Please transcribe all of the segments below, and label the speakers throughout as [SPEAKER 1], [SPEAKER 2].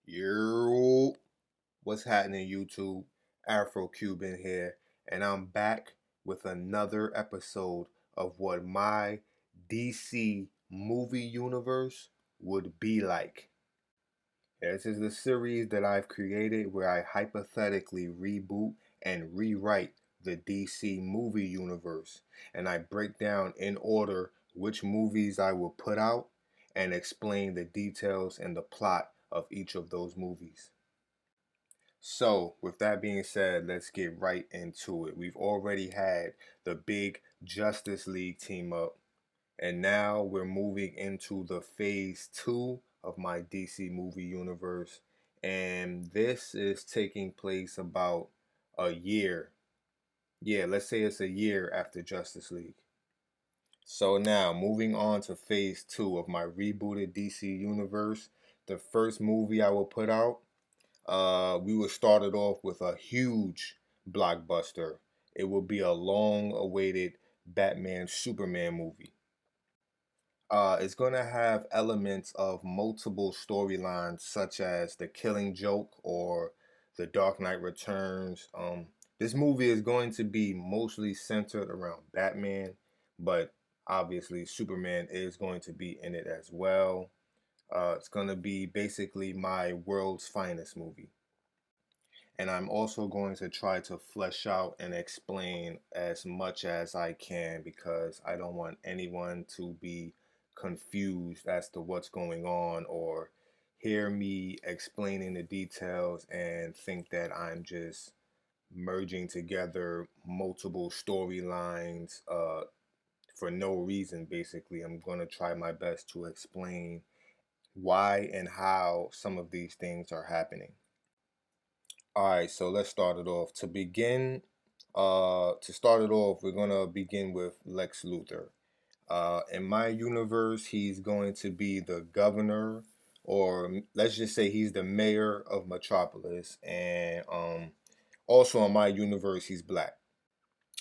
[SPEAKER 1] Yo, what's happening, YouTube? Afro Cuban here, and I'm back with another episode of what my DC movie universe would be like. This is the series that I've created where I hypothetically reboot and rewrite the DC movie universe, and I break down in order which movies I will put out and explain the details and the plot of each of those movies. So, with that being said, let's get right into it. We've already had the big Justice League team up, and now we're moving into the phase two of my DC movie universe. And this is taking place about a year. Yeah, let's say it's a year after Justice League. So, now moving on to phase two of my rebooted DC universe. The first movie I will put out we were started off with a huge blockbuster. It will be a long awaited Batman Superman movie. It's going to have elements of multiple storylines, such as The Killing Joke or The Dark Knight Returns. This movie is going to be mostly centered around Batman, but obviously Superman is going to be in it as well. It's going to be basically my world's finest movie. And I'm also going to try to flesh out and explain as much as I can because I don't want anyone to be confused as to what's going on or hear me explaining the details and think that I'm just merging together multiple storylines for no reason. Basically, I'm going to try my best to explain why and how some of these things are happening. All right, so let's start it off. To start it off, we're gonna begin with Lex Luthor. In my universe, he's going to be the governor, or let's just say he's the mayor of Metropolis, and also in my universe, he's black.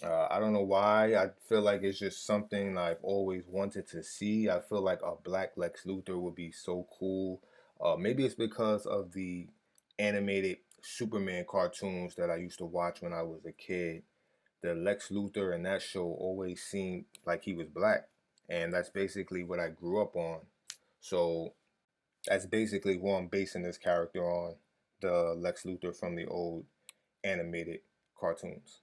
[SPEAKER 1] I don't know why. I feel like it's just something I've always wanted to see. I feel like a black Lex Luthor would be so cool. Maybe it's because of the animated Superman cartoons that I used to watch when I was a kid. The Lex Luthor in that show always seemed like he was black, and that's basically what I grew up on. So that's basically who I'm basing this character on, the Lex Luthor from the old animated cartoons.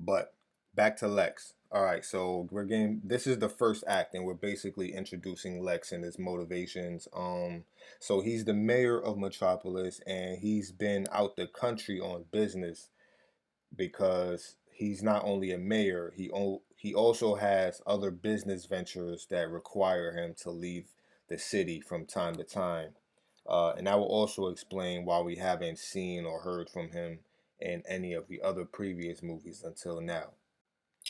[SPEAKER 1] But back to Lex. All right, so we're getting this is the first act, and we're basically introducing Lex and his motivations. So he's the mayor of Metropolis, and he's been out the country on business because he's not only a mayor, he also has other business ventures that require him to leave the city from time to time. And I will also explain why we haven't seen or heard from him in any of the other previous movies until now.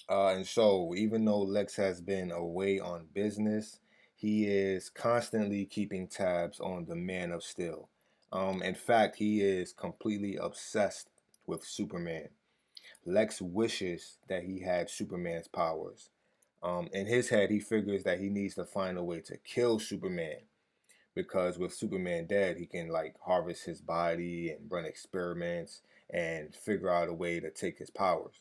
[SPEAKER 1] And so, even though Lex has been away on business, he is constantly keeping tabs on the Man of Steel. In fact, he is completely obsessed with Superman. Lex wishes that he had Superman's powers. In his head, he figures that he needs to find a way to kill Superman because with Superman dead, he can like harvest his body and run experiments and figure out a way to take his powers.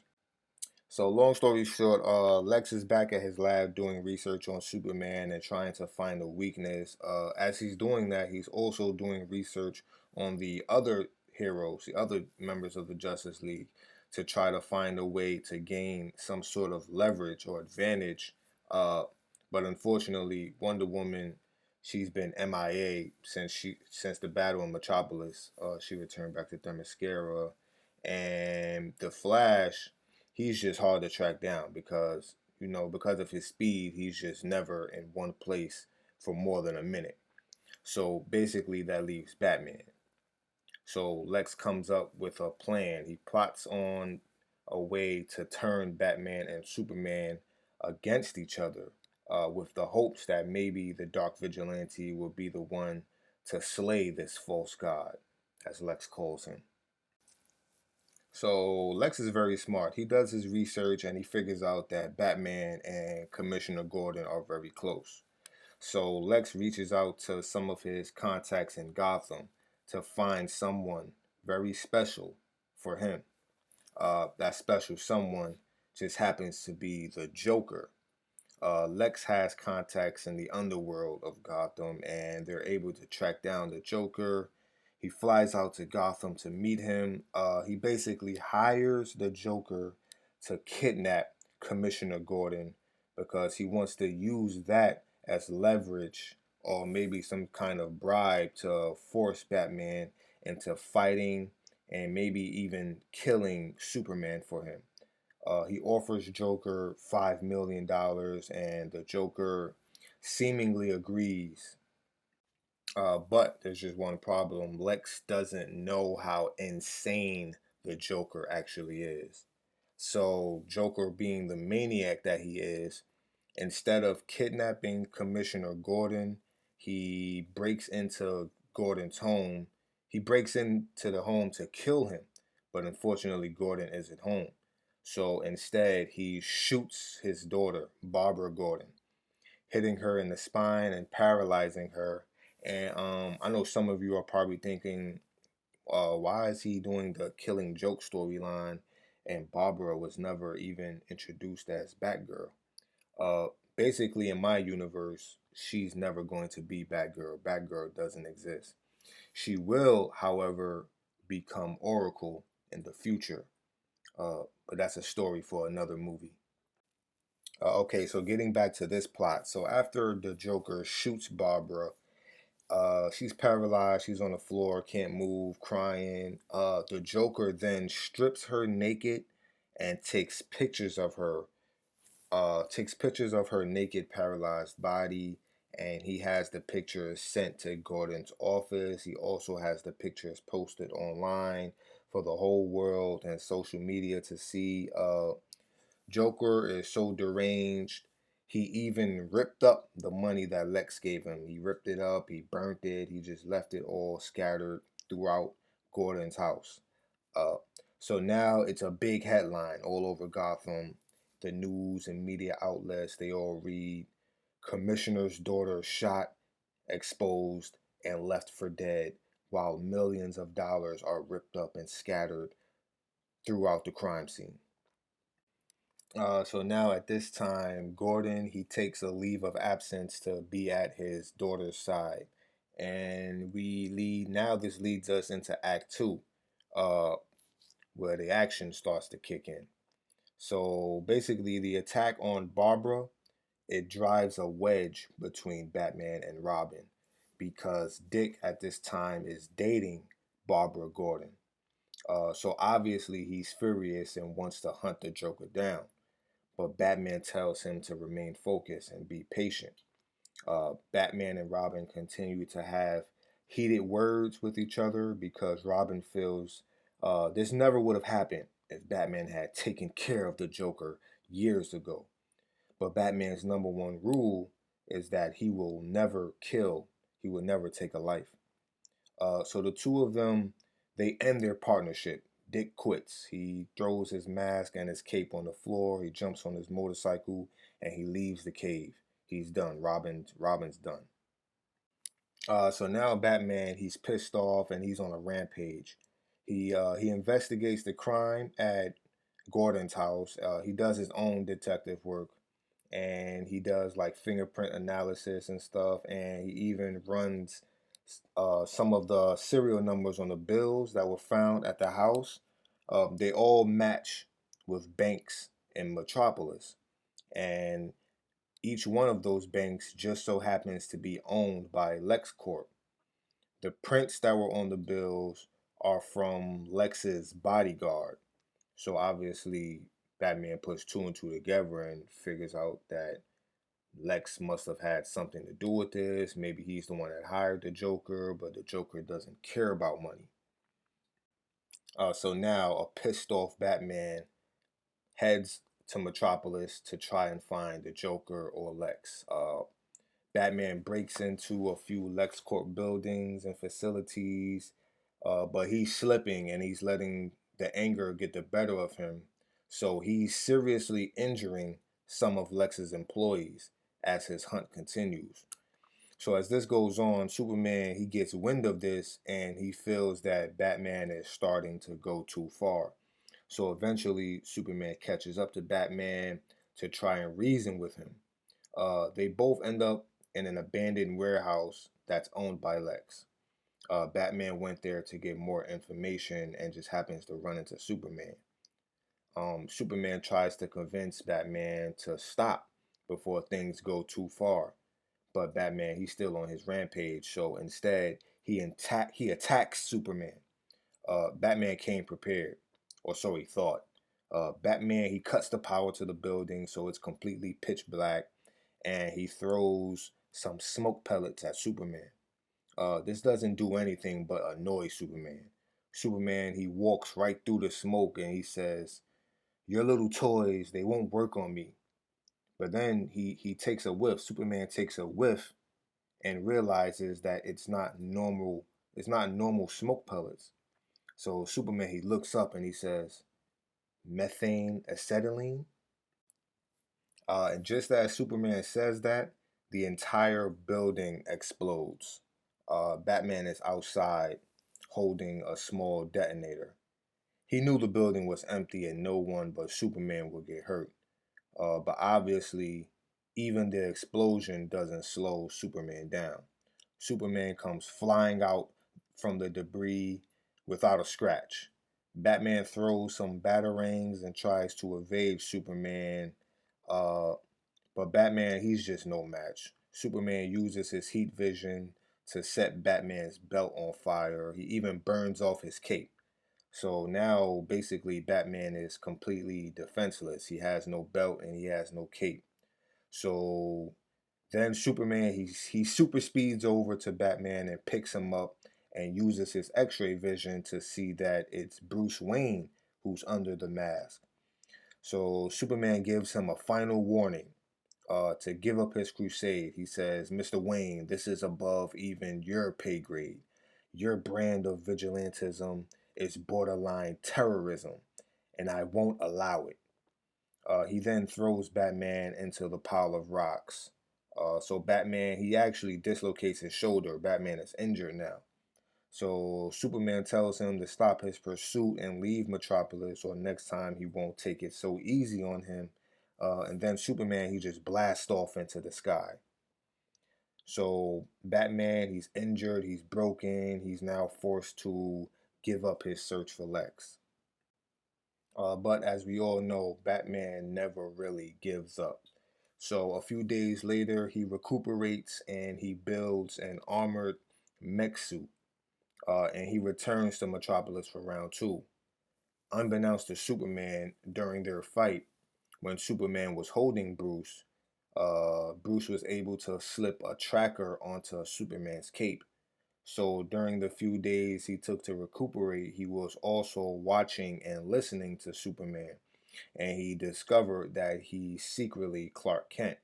[SPEAKER 1] So long story short, Lex is back at his lab doing research on Superman and trying to find a weakness. As he's doing that, he's also doing research on the other heroes, the other members of the Justice League, to try to find a way to gain some sort of leverage or advantage. Uh, but unfortunately, Wonder Woman, she's been MIA since the battle in Metropolis. She returned back to Themyscira, and the Flash, he's just hard to track down because because of his speed, he's just never in one place for more than a minute. So basically, that leaves Batman. So Lex comes up with a plan. He plots on a way to turn Batman and Superman against each other, with the hopes that maybe the Dark Vigilante will be the one to slay this false god, as Lex calls him. So Lex is very smart. He does his research and he figures out that Batman and Commissioner Gordon are very close. So Lex reaches out to some of his contacts in Gotham. to find someone very special for him. That special someone just happens to be the Joker. Lex has contacts in the underworld of Gotham, and they're able to track down the Joker. He flies out to Gotham to meet him. He basically hires the Joker to kidnap Commissioner Gordon because he wants to use that as leverage or maybe some kind of bribe to force Batman into fighting and maybe even killing Superman for him. He offers Joker $5 million, and the Joker seemingly agrees. But there's just one problem. Lex doesn't know how insane the Joker actually is. So, Joker, being the maniac that he is, instead of kidnapping Commissioner Gordon, he breaks into Gordon's home. He breaks into the home to kill him, but unfortunately, Gordon isn't home. So instead, he shoots his daughter, Barbara Gordon, hitting her in the spine and paralyzing her. And I know some of you are probably thinking, why is he doing the Killing Joke storyline? And Barbara was never even introduced as Batgirl. Uh, Basically, in my universe, she's never going to be Batgirl. Batgirl doesn't exist. She will, however, become Oracle in the future. But that's a story for another movie. Okay, so getting back to this plot. So after the Joker shoots Barbara, she's paralyzed. She's on the floor, can't move, crying. The Joker then strips her naked and takes pictures of her naked, paralyzed body, and he has the pictures sent to Gordon's office. He also has the pictures posted online for the whole world and social media to see. Joker is so deranged. He even ripped up the money that Lex gave him. He ripped it up, he burnt it, he just left it all scattered throughout Gordon's house. Uh, so now it's a big headline all over Gotham. The news and media outlets, they all read Commissioner's daughter shot, exposed, and left for dead, while millions of dollars are ripped up and scattered throughout the crime scene. So now at this time, Gordon, he takes a leave of absence to be at his daughter's side. And this leads us into Act 2, uh, where the action starts to kick in. So basically, the attack on Barbara, it drives a wedge between Batman and Robin because Dick at this time is dating Barbara Gordon. So obviously he's furious and wants to hunt the Joker down, but Batman tells him to remain focused and be patient. Batman and Robin continue to have heated words with each other because Robin feels this never would have happened if Batman had taken care of the Joker years ago. But Batman's number one rule is that he will never kill, he will never take a life. So the two of them, they end their partnership. Dick quits. He throws his mask and his cape on the floor. He jumps on his motorcycle and he leaves the cave. He's done. Robin's done. So now Batman, he's pissed off and he's on a rampage. He investigates the crime at Gordon's house. He does his own detective work, and he does like fingerprint analysis and stuff, and he even runs some of the serial numbers on the bills that were found at the house. They all match with banks in Metropolis, and each one of those banks just so happens to be owned by LexCorp. The prints that were on the bills are from Lex's bodyguard. So obviously, Batman puts two and two together and figures out that Lex must have had something to do with this. Maybe he's the one that hired the Joker, but the Joker doesn't care about money. So now a pissed off Batman heads to Metropolis to try and find the Joker or Lex. Batman breaks into a few LexCorp buildings and facilities, but he's slipping and he's letting the anger get the better of him. So he's seriously injuring some of Lex's employees as his hunt continues. So as this goes on, Superman, he gets wind of this and he feels that Batman is starting to go too far. So eventually Superman catches up to Batman to try and reason with him. They both end up in an abandoned warehouse that's owned by Lex. Batman went there to get more information and just happens to run into Superman. Superman tries to convince Batman to stop before things go too far, but Batman, he's still on his rampage. So instead, he attacks Superman. Batman came prepared, or so he thought. Batman, he cuts the power to the building so it's completely pitch black, and he throws some smoke pellets at Superman. This doesn't do anything but annoy Superman. Superman, he walks right through the smoke and he says, "Your little toys, they won't work on me." But then he takes a whiff. Superman takes a whiff and realizes that it's not normal smoke pellets. So Superman, he looks up and he says, "Methane acetylene." And just as Superman says that, the entire building explodes. Batman is outside holding a small detonator. He knew the building was empty and no one but Superman would get hurt. But obviously, even the explosion doesn't slow Superman down. Superman comes flying out from the debris without a scratch. Batman throws some batarangs and tries to evade Superman, uh, but Batman, he's just no match. Superman uses his heat vision to set Batman's belt on fire. He even burns off his cape. So now, basically, Batman is completely defenseless. He has no belt and he has no cape. So then Superman, he super speeds over to Batman and picks him up and uses his X-ray vision to see that it's Bruce Wayne who's under the mask. So Superman gives him a final warning to give up his crusade. He says, "Mr. Wayne, this is above even your pay grade. Your brand of vigilantism is borderline terrorism, and I won't allow it." He then throws Batman into the pile of rocks. So Batman, he actually dislocates his shoulder. Batman is injured now. So Superman tells him to stop his pursuit and leave Metropolis, or next time he won't take it so easy on him. And then Superman, he just blasts off into the sky. So Batman, he's injured, he's broken, he's now forced to give up his search for Lex. But as we all know, Batman never really gives up. So a few days later, he recuperates and he builds an armored mech suit. And he returns to Metropolis for round two. Unbeknownst to Superman, during their fight, when Superman was holding Bruce, Bruce was able to slip a tracker onto Superman's cape. So during the few days he took to recuperate, he was also watching and listening to Superman, and he discovered that he's secretly Clark Kent.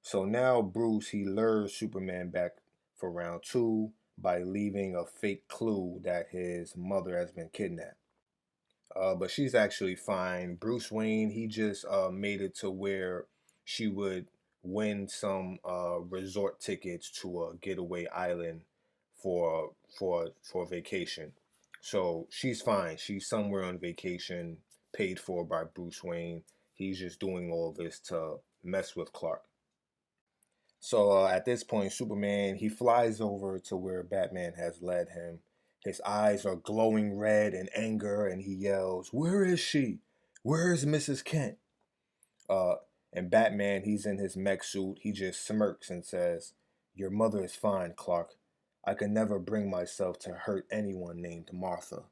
[SPEAKER 1] So now Bruce, he lures Superman back for round two by leaving a fake clue that his mother has been kidnapped. But she's actually fine. Bruce Wayne, he just made it to where she would win some resort tickets to a getaway island for vacation. So she's fine. She's somewhere on vacation, paid for by Bruce Wayne. He's just doing all this to mess with Clark. So at this point, Superman, he flies over to where Batman has led him. His eyes are glowing red in anger, and he yells, "Where is she? Where is Mrs. Kent?" Uh, and Batman, he's in his mech suit. He just smirks and says, "Your mother is fine, Clark. I can never bring myself to hurt anyone named Martha."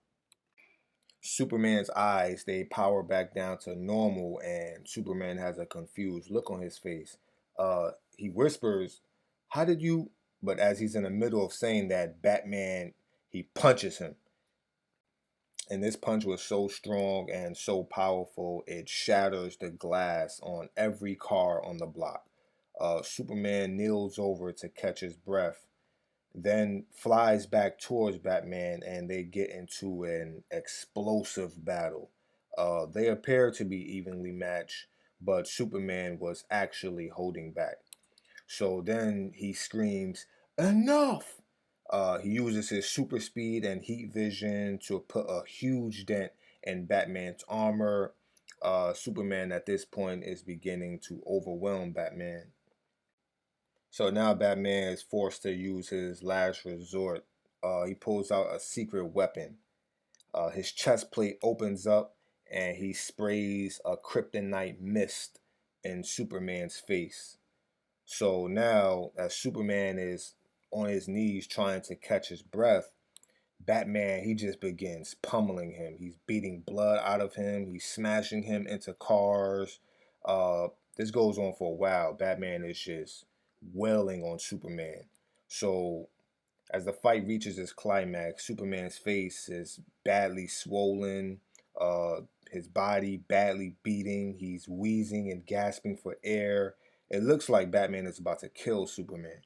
[SPEAKER 1] Superman's eyes, they power back down to normal, and Superman has a confused look on his face. He whispers, "How did you?" But as he's in the middle of saying that, Batman, he punches him. And this punch was so strong and so powerful, it shatters the glass on every car on the block. Superman kneels over to catch his breath, then flies back towards Batman, and they get into an explosive battle. They appear to be evenly matched, but Superman was actually holding back. So then he screams, "Enough!" He uses his super speed and heat vision to put a huge dent in Batman's armor. Superman at this point is beginning to overwhelm Batman. So now Batman is forced to use his last resort. He pulls out a secret weapon. His chest plate opens up and he sprays a kryptonite mist in Superman's face. So now, as Superman is on his knees trying to catch his breath, Batman, he just begins pummeling him. He's beating blood out of him. He's smashing him into cars. Uh, this goes on for a while. Batman is just wailing on Superman. So as the fight reaches its climax, Superman's face is badly swollen, uh, his body badly beating. He's wheezing and gasping for air. It looks like Batman is about to kill Superman.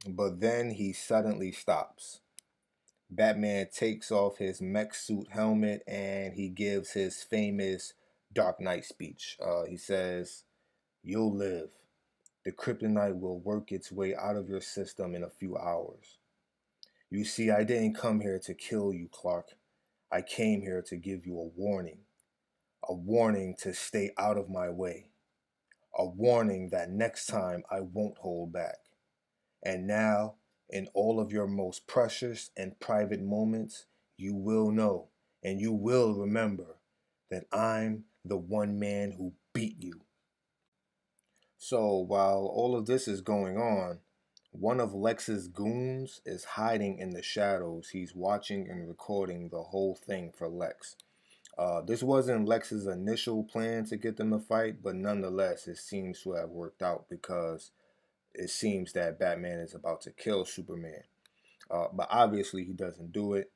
[SPEAKER 1] But then he suddenly stops. Batman takes off his mech suit helmet and he gives his famous Dark Knight speech. He says, "You'll live. The kryptonite will work its way out of your system in a few hours. You see, I didn't come here to kill you, Clark. I came here to give you a warning. A warning to stay out of my way. A warning that next time I won't hold back. And now, in all of your most precious and private moments, you will know and you will remember that I'm the one man who beat you." So while all of this is going on, one of Lex's goons is hiding in the shadows. He's watching and recording the whole thing for Lex. This wasn't Lex's initial plan to get them to fight, but nonetheless, it seems to have worked out because it seems that Batman is about to kill Superman. But obviously, he doesn't do it.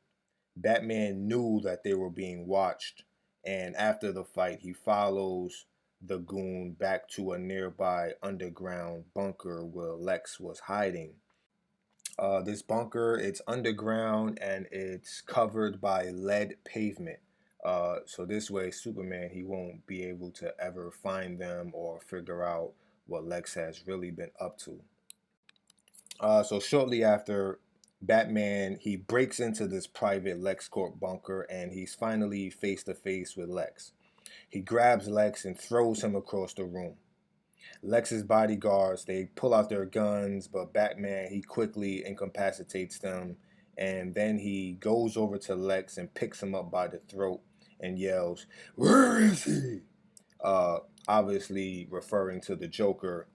[SPEAKER 1] Batman knew that they were being watched, and after the fight, he follows the goon back to a nearby underground bunker where Lex was hiding. This bunker, it's underground and it's covered by lead pavement. So this way, Superman, he won't be able to ever find them or figure out what Lex has really been up to. So shortly after, Batman, he breaks into this private LexCorp bunker and he's finally face to face with Lex. He grabs Lex and throws him across the room. Lex's bodyguards, they pull out their guns, but Batman, he quickly incapacitates them, and then he goes over to Lex and picks him up by the throat and yells, "Where is he?" Uh, Obviously referring to the Joker.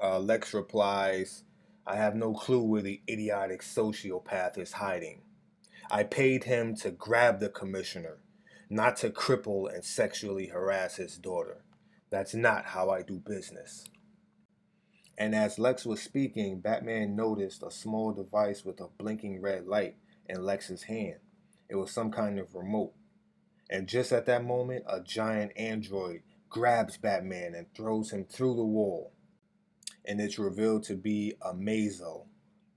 [SPEAKER 1] Lex replies, "I have no clue where the idiotic sociopath is hiding. I paid him to grab the commissioner, not to cripple and sexually harass his daughter. That's not how I do business." And as Lex was speaking, Batman noticed a small device with a blinking red light in Lex's hand. It was some kind of remote. And just at that moment, a giant android grabs Batman and throws him through the wall. And it's revealed to be Amazo.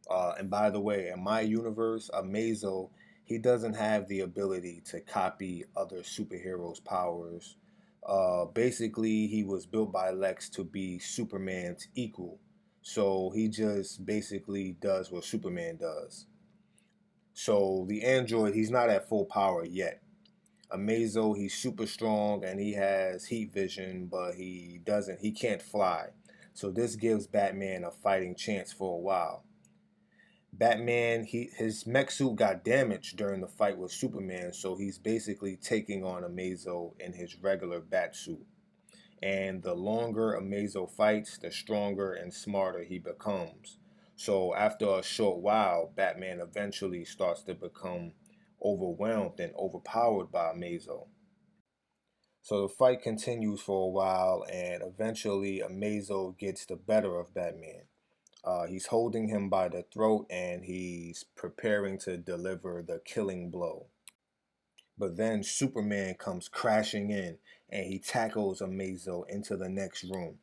[SPEAKER 1] And by the way, in my universe, Amazo, he doesn't have the ability to copy other superheroes' powers. Basically, he was built by Lex to be Superman's equal. So he just basically does what Superman does. So the android, he's not at full power yet. Amazo, he's super strong and he has heat vision, but he can't fly. So this gives Batman a fighting chance for a while. Batman, his mech suit got damaged during the fight with Superman, so he's basically taking on Amazo in his regular bat suit. And the longer Amazo fights, the stronger and smarter he becomes. So after a short while, Batman eventually starts to become overwhelmed and overpowered by Amazo. So the fight continues for a while, and eventually Amazo gets the better of Batman. He's holding him by the throat and he's preparing to deliver the killing blow. But then Superman comes crashing in and he tackles Amazo into the next room.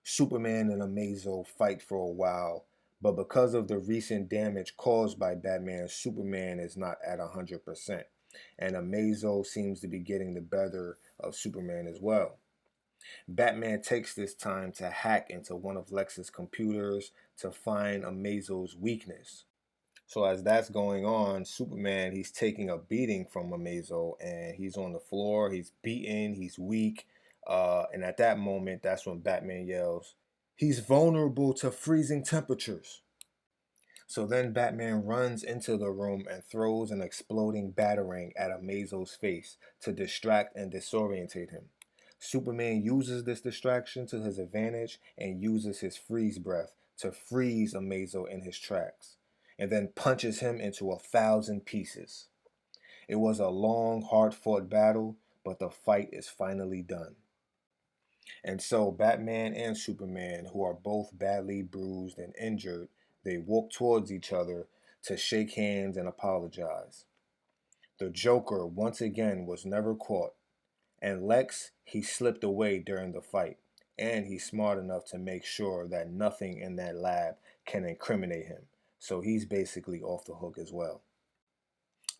[SPEAKER 1] Superman and Amazo fight for a while, but because of the recent damage caused by Batman, Superman is not at 100%. And Amazo seems to be getting the better of Superman as well. Batman takes this time to hack into one of Lex's computers to find Amazo's weakness. So as that's going on, Superman, he's taking a beating from Amazo, and he's on the floor, he's beaten, he's weak. And at that moment, that's when Batman yells, "He's vulnerable to freezing temperatures." So then Batman runs into the room and throws an exploding batarang at Amazo's face to distract and disorientate him. Superman uses this distraction to his advantage and uses his freeze breath to freeze Amazo in his tracks, and then punches him into 1,000 pieces. It was a long, hard-fought battle, but the fight is finally done. And so Batman and Superman, who are both badly bruised and injured, they walk towards each other to shake hands and apologize. The Joker, once again, was never caught, and Lex, he slipped away during the fight, and he's smart enough to make sure that nothing in that lab can incriminate him, so he's basically off the hook as well.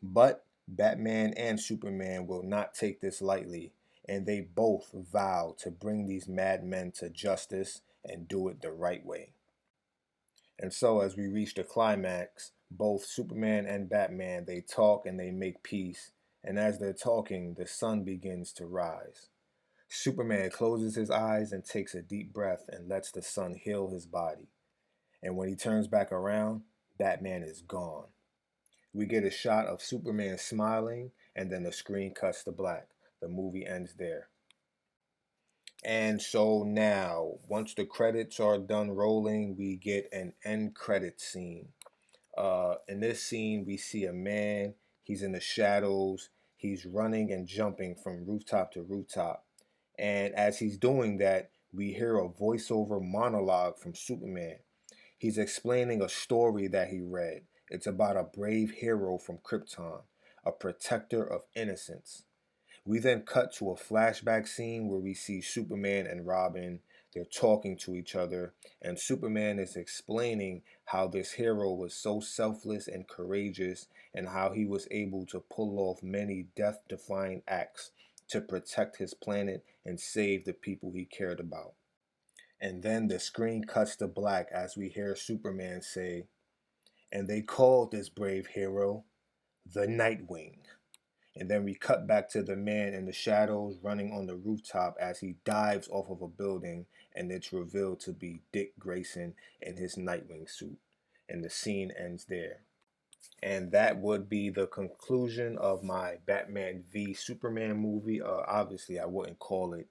[SPEAKER 1] But Batman and Superman will not take this lightly, and they both vow to bring these madmen to justice and do it the right way. And so as we reach the climax, both Superman and Batman, they talk and they make peace, and as they're talking, the sun begins to rise. Superman closes his eyes and takes a deep breath and lets the sun heal his body. And when he turns back around, Batman is gone. We get a shot of Superman smiling, and then the screen cuts to black. The movie ends there. And so now, once the credits are done rolling, we get an end credit scene. In this scene, we see a man. He's in the shadows. He's running and jumping from rooftop to rooftop. And as he's doing that, we hear a voiceover monologue from Superman. He's explaining a story that he read. It's about a brave hero from Krypton, a protector of innocence. We then cut to a flashback scene where we see Superman and Robin. They're talking to each other, and Superman is explaining how this hero was so selfless and courageous, and how he was able to pull off many death-defying acts to protect his planet and save the people he cared about. And then the screen cuts to black as we hear Superman say, "And they called this brave hero the Nightwing." And then we cut back to the man in the shadows running on the rooftop as he dives off of a building, and it's revealed to be Dick Grayson in his Nightwing suit. And the scene ends there. And that would be the conclusion of my Batman v Superman movie. Obviously, I wouldn't call it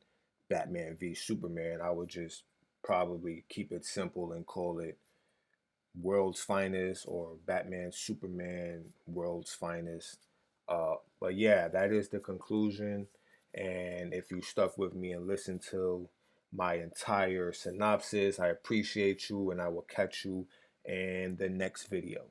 [SPEAKER 1] Batman v Superman. I would just probably keep it simple and call it World's Finest or Batman Superman World's Finest. But yeah, that is the conclusion. And if you stuck with me and listened to my entire synopsis, I appreciate you, and I will catch you in the next video.